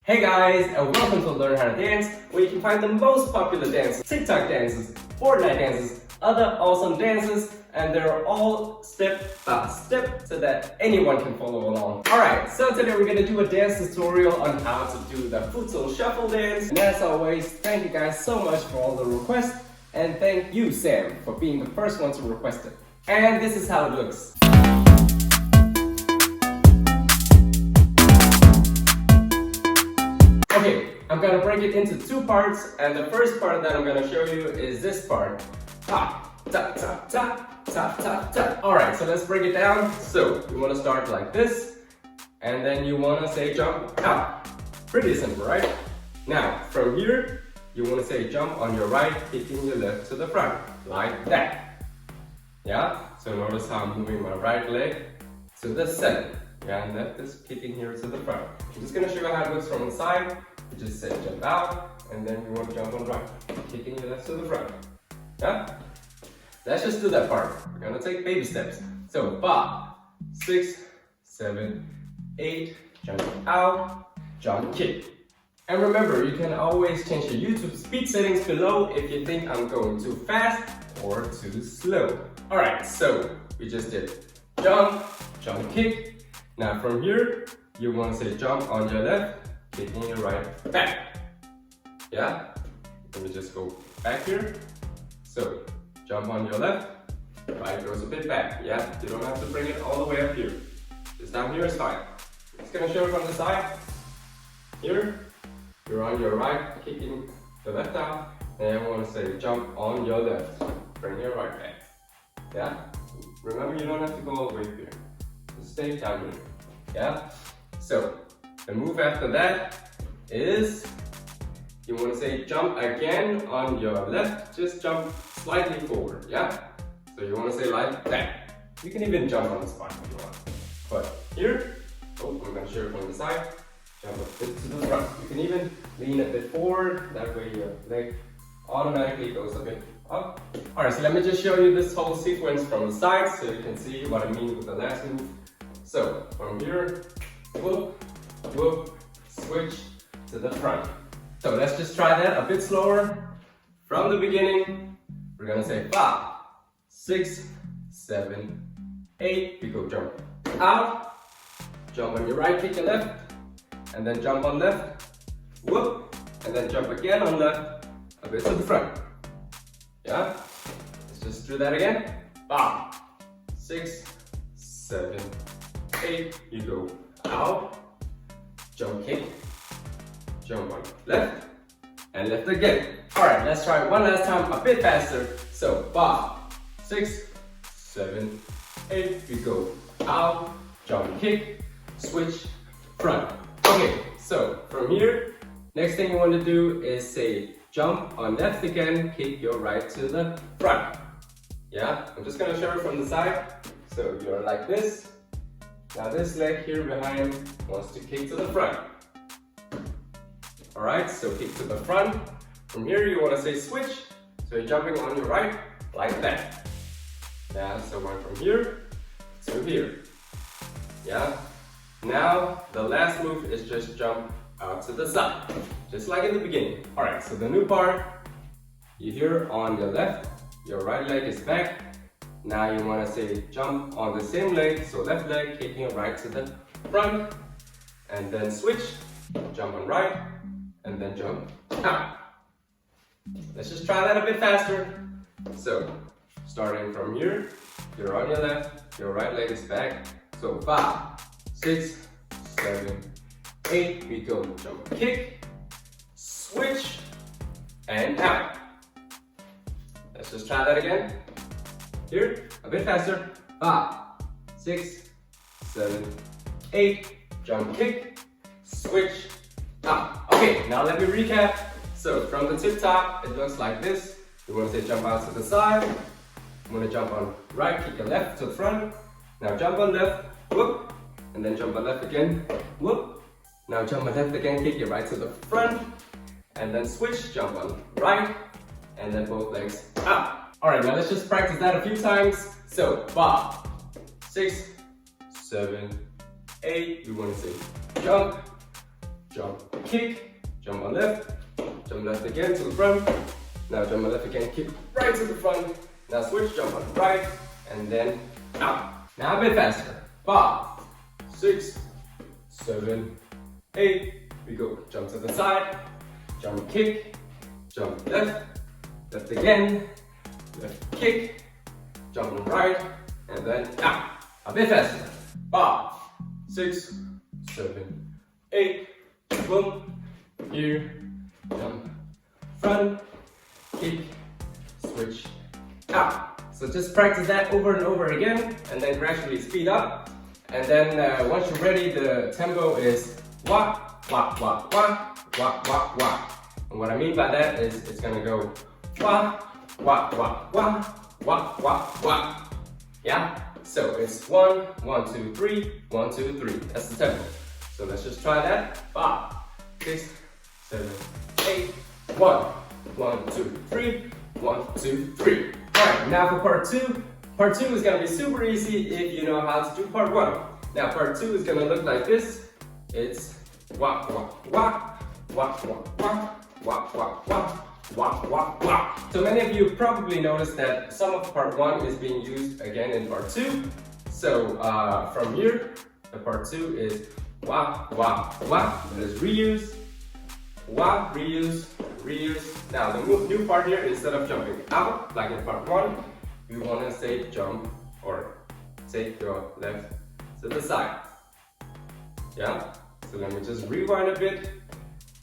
Hey guys, and welcome to Learn How to Dance, where you can find the most popular dances, TikTok dances, Fortnite dances, other awesome dances, and they're all step by step so that anyone can follow along. Alright, so today we're gonna do a dance tutorial on how to do the Futsal Shuffle dance. And as always, thank you guys so much for all the requests, and thank you, Sam, for being the first one to request it. And this is how it looks. Okay, I'm gonna break it into two parts, and the first part that I'm gonna show you is this part. Ta, ta, ta, ta, ta, ta, ta. Alright, so let's break it down. So, you wanna start like this, and then you wanna say jump out. Pretty simple, right? Now, from here, you wanna say jump on your right, kicking your left to the front, like that. Yeah? So notice how I'm moving my right leg to the center. Yeah, and left is kicking here to the front. I'm just gonna show you how it looks from the side. You just say jump out, and then you want to jump on the right, kicking your left to the front. Yeah? Let's just do that part. We're gonna take baby steps. So 5, 6, 7, 8, jump out, jump kick. And remember, you can always change the YouTube speed settings below if you think I'm going too fast or too slow. Alright, so we just did jump, jump kick. Now from here, you want to say jump on your left, kicking your right back. Yeah? Let me just go back here. So, jump on your left, right goes a bit back. Yeah? You don't have to bring it all the way up here. Just down here is fine. It's gonna show from the side. Here, you're on your right, kicking the left out. And I want to say jump on your left, bring your right back. Yeah? Remember, you don't have to go all the way here. Just stay down here. Yeah? So, the move after that is, you want to say jump again on your left, just jump slightly forward, yeah? So you want to say like that. You can even jump on the spot if you want. But here, I'm going to show you from the side, jump a bit to the front. You can even lean a bit forward, that way your leg automatically goes a bit up. Alright, so let me just show you this whole sequence from the side so you can see what I mean with the last move. So, from here, whoop, whoop, switch to the front. So let's just try that a bit slower. From the beginning, we're gonna say 5, 6, 7, 8. We go jump out, jump on your right, kick your left, and then jump on left, whoop, and then jump again on left, a bit to the front. Yeah? Let's just do that again. 5, 6, 7, 8. You go out, jump kick, jump on left, and left again. Alright, let's try it one last time, a bit faster. So 5, 6, 7, 8. We go out, jump kick, switch, front. Okay, so from here, next thing you want to do is say jump on left again, kick your right to the front. Yeah, I'm just gonna show you from the side. So you're like this. Now this leg here behind wants to kick to the front. Alright, so kick to the front. From here you want to say switch. So you're jumping on your right, like that. Yeah, so going from here to here. Yeah. Now the last move is just jump out to the side. Just like in the beginning. Alright, so the new part, you hear on your left, your right leg is back. Now you want to say jump on the same leg, so left leg kicking right to the front, and then switch, jump on right, and then jump out. Let's just try that a bit faster. So, starting from here, you're on your left, your right leg is back, so 5, 6, 7, 8, we go jump kick, switch, and out. Let's just try that again. Here, a bit faster. 5, 6, 7, 8. Jump kick, switch, out. Okay, now let me recap. So from the tip top, it looks like this. You want to say jump out to the side. You want to jump on right, kick your left to the front. Now jump on left, whoop, and then jump on left again, whoop. Now jump on left again, kick your right to the front, and then switch, jump on right, and then both legs out. Alright, now let's just practice that a few times. So 5, 6, 7, 8. We want to say jump, jump, kick, jump on left, jump left again to the front. Now jump on left again, kick right to the front. Now switch, jump on right, and then out. Now a bit faster. 5, 6, 7, 8. We go jump to the side, jump, kick, jump left, left again, left kick, jump on right, and then out. A bit faster. 5, 6, 7, 8. Boom. Here. Jump. Front. Kick. Switch. Out. So just practice that over and over again, and then gradually speed up. And then once you're ready, the tempo is wah, wah, wah, wah, wah, wah, wah. And what I mean by that is it's gonna go wah, wah, wah, wah, wah, wah, wah. Yeah? So it's 1, 1, 2, 3, 1, 2, 3. That's the tempo. So let's just try that. 5, 6, 7, 8. 1, 1, 2, 3, 1, 2, 3. Alright, now for part 2. Part 2 is gonna be super easy if you know how to do part 1. Now part 2 is gonna look like this. It's wah, wah, wah, wah, wah, wah, wah, wah, wah. Wah, wah, wah. So many of you probably noticed that some of part 1 is being used again in part 2. So from here, the part 2 is wah, wah, wah. That is reuse, wah, reuse, reuse. Now the new part here, instead of jumping out like in part 1, we want to say jump or take your left to the side. Yeah? So let me just rewind a bit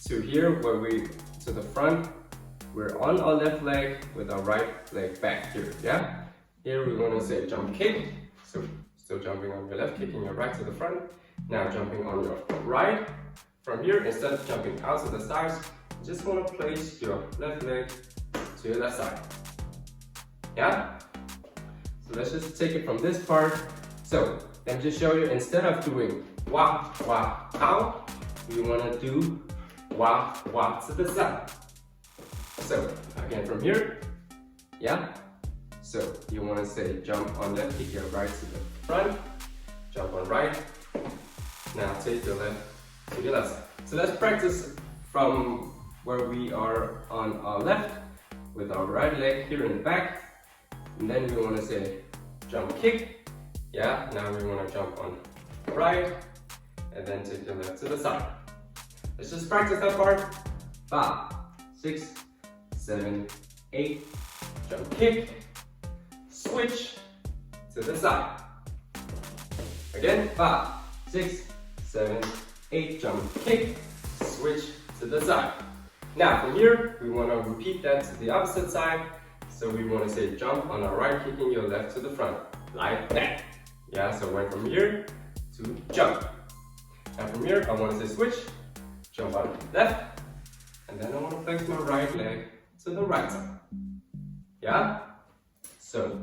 to here where we, to the front. We're on our left leg with our right leg back here, yeah? Here we want to say jump kick. So still jumping on your left, kicking your right to the front. Now jumping on your right. From here, instead of jumping out to the sides, you just want to place your left leg to your left side. Yeah? So let's just take it from this part. So let me just show you, instead of doing wah, wah, out, we want to do wah, wah to the side. So again from here, yeah? So you want to say jump on left, kick your right to the front, jump on right. Now take your left to your left side. So let's practice from where we are on our left with our right leg here in the back. And then we want to say jump kick. Yeah, now we want to jump on right and then take your left to the side. Let's just practice that part. 5, 6, 7, 8, jump kick, switch to the side. Again, 5, 6, 7, 8, jump kick, switch to the side. Now from here, we want to repeat that to the opposite side. So we want to say jump on our right, kicking your left to the front, like that. Yeah, so went from here to jump. Now from here, I want to say switch, jump on left, and then I want to place my right leg to the right side. Yeah? So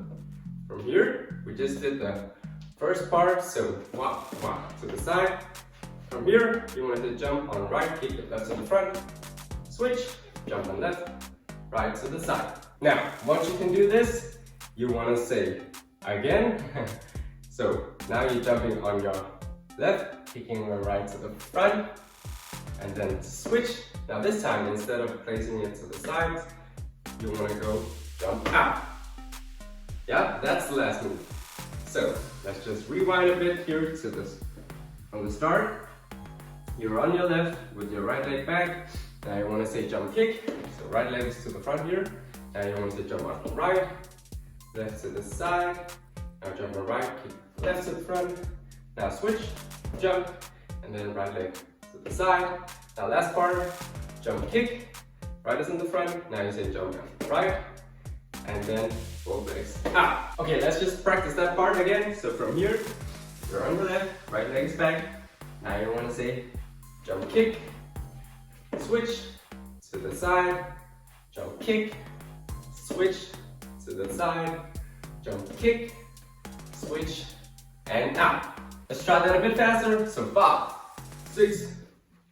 from here, we just did the first part. So wah, wah to the side. From here, you want to jump on right, kick the left to the front, switch, jump on left, right to the side. Now, once you can do this, you want to say again. So now you're jumping on your left, kicking your right to the front, and then switch. Now this time, instead of placing it to the sides, you want to go jump out. Yeah, that's the last move. So let's just rewind a bit here to this. From the start, you're on your left with your right leg back. Now you want to say jump kick. So right leg is to the front here. Now you want to say jump out from right, left to the side. Now jump on right, kick left to the front. Now switch, jump, and then right leg to the side. Now last part, jump kick, right is in the front. Now you say jump right, and then both legs out. Okay, let's just practice that part again. So from here, you're on the left, right leg is back. Now you want to say jump kick, switch to the side, jump kick, switch to the side, jump kick, switch, and out. Let's try that a bit faster. So 5, 6,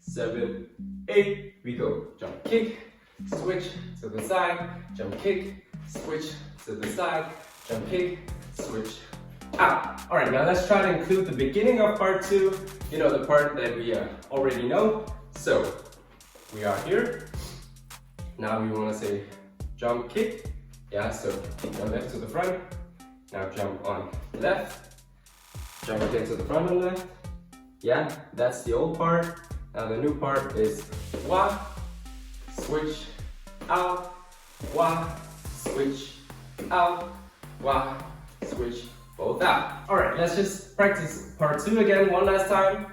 7, 8, we go. Jump kick, switch to the side, jump kick, switch to the side, jump kick, switch, out. Alright, now let's try to include the beginning of part 2. You know, the part that we already know. So we are here. Now we want to say jump kick. Yeah, so the left to the front. Now jump on left. Jump again to the front and left. Yeah, that's the old part. Now the new part is wah, switch, out, wah, switch, out, wah, switch, both out. Alright, let's just practice part 2 again one last time.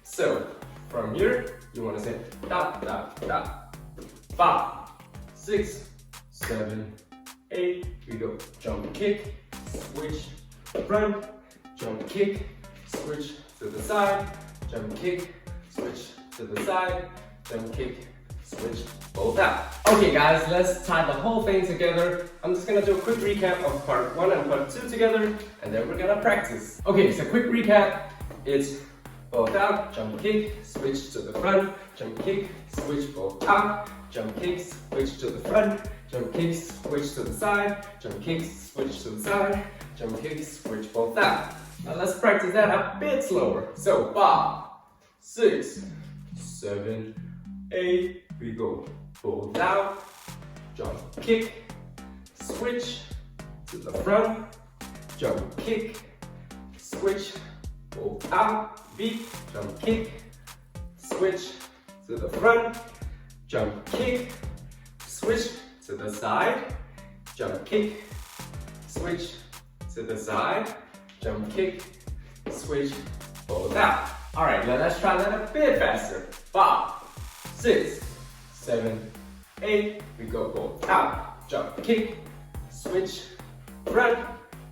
So, from here, you want to say da, da, da. 5, 6, 7, 8. We go jump kick, switch, front, jump kick, switch to the side, jump kick, switch to the side, jump kick, switch, both out. Okay guys, let's tie the whole thing together. I'm just gonna do a quick recap of part 1 and part 2 together, and then we're gonna practice. Okay, so quick recap. It's both out, jump kick, switch to the front, jump kick, switch both out, jump kick, switch to the front, jump kick, switch to the side, jump kick, switch to the side, jump kick, switch both out. Now let's practice that a bit slower. So 5, 6, 7, 8. We go both out, jump kick, switch to the front, jump kick, switch both out, beat, jump kick, switch to the front, jump kick, switch to the side, jump kick, switch to the side, jump kick, switch, both out. Alright, now let's try that a bit faster. 5, 6, 7, 8. We go both out, jump kick, switch, front,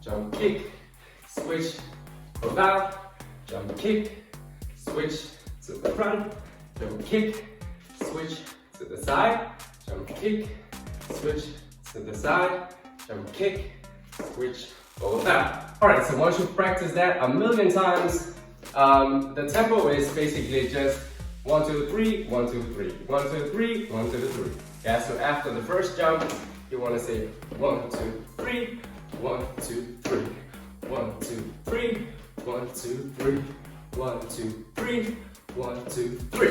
jump kick, switch, both out, jump kick, switch to the front, jump kick, switch to the side, jump kick, switch to the side, jump kick, switch, both out. Alright, so once you practice that a million times, the tempo is basically just 1, 2, 3, 1, 2, 3, 1, 2, 3, 1, 2, 3. Yeah, so after the first jump, you want to say 1, 2, 3, 1, 2, 3, 1, 2, 3, 1, 2, 3, 1, 2, 3, 1, 2, 3.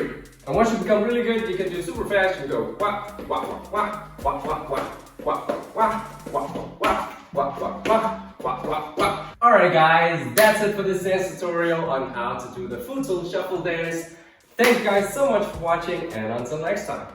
And once you become really good, you can do super fast. You go wah, wah, wah, wah, wah, wah, wah, wah, wah, wah, wah, wah, wah, wah, wah, wah, wah, wah. Alright guys, that's it for this dance tutorial on how to do the Futsal Shuffle dance. Thank you guys so much for watching, and until next time.